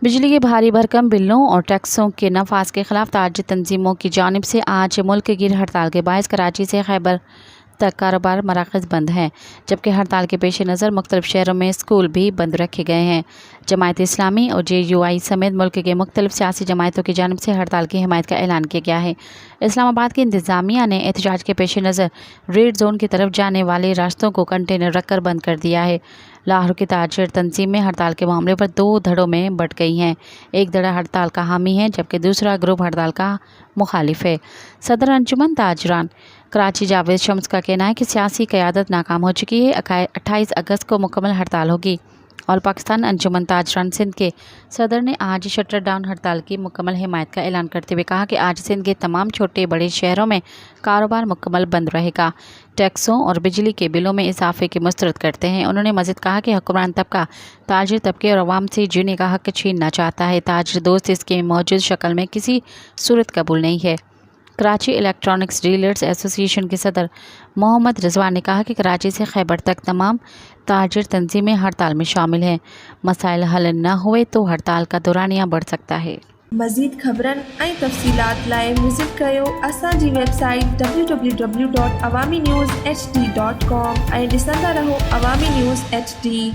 बिजली के भारी भरकम बिलों और टैक्सों के नफाज के खिलाफ ताजिर तंजीमों की जानिब से आज मुल्क गिर हड़ताल के बायस कराची से खैबर तक कारोबार मराकज़ बंद हैं, जबकि हड़ताल के पेश नज़र मुख्तलिफ शहरों में स्कूल भी बंद रखे गए हैं। जमायत इस्लामी और JUI समेत मुल्क के मुख्तलिफ सियासी जमायतों की जानिब से हड़ताल की हिमायत का ऐलान किया गया है। इस्लामाबाद की इंतज़ामिया ने एहतजाज के पेश नज़र रेड जोन की तरफ जाने वाले रास्तों को कंटेनर रखकर बंद कर दिया है। लाहौर की ताजिर तंजीमें हड़ताल के मामले पर 2 धड़ों में बंट गई हैं। एक धड़ा हड़ताल का हामी है, जबकि दूसरा ग्रुप हड़ताल का मुखालिफ है। सदर अंजुमन ताजरान कराची जावेद शम्स का कहना है कि सियासी क़यादत नाकाम हो चुकी है। 28 अगस्त को मुकम्मल हड़ताल होगी। और पाकिस्तान अंजुमन ताजरान सिंध के सदर ने आज शटर डाउन हड़ताल की मुकम्मल हिमायत का ऐलान करते हुए कहा कि आज सिंध के तमाम छोटे बड़े शहरों में कारोबार मुकम्मल बंद रहेगा। टैक्सों और बिजली के बिलों में इजाफे की मुस्तरद करते हैं। उन्होंने मज़ीद कहा कि हुक्मरान तबका ताजिर तबके और अवाम से जीने का हक़ छीनना चाहता है। ताजिर दोस्त इसके मौजूद शक्ल में किसी सूरत कबूल नहीं है। कराची इलेक्ट्रॉनिक्स डीलर्स एसोसिएशन के सदर मोहम्मद रिजवान ने कहा कि कराची से खैबर तक तमाम ताजिर तंजीमें हड़ताल में शामिल हैं। मसाइल हल न हुए तो हड़ताल का दौरानिया बढ़ सकता है। मज़ीद ख़बरनि ऐं तफ़सीलात लाइ विज़िट कयो असांजी वेबसाइट www.awamiNewsHD.com ऐं ॾिसंदा रहो अवामी न्यूज़ HD।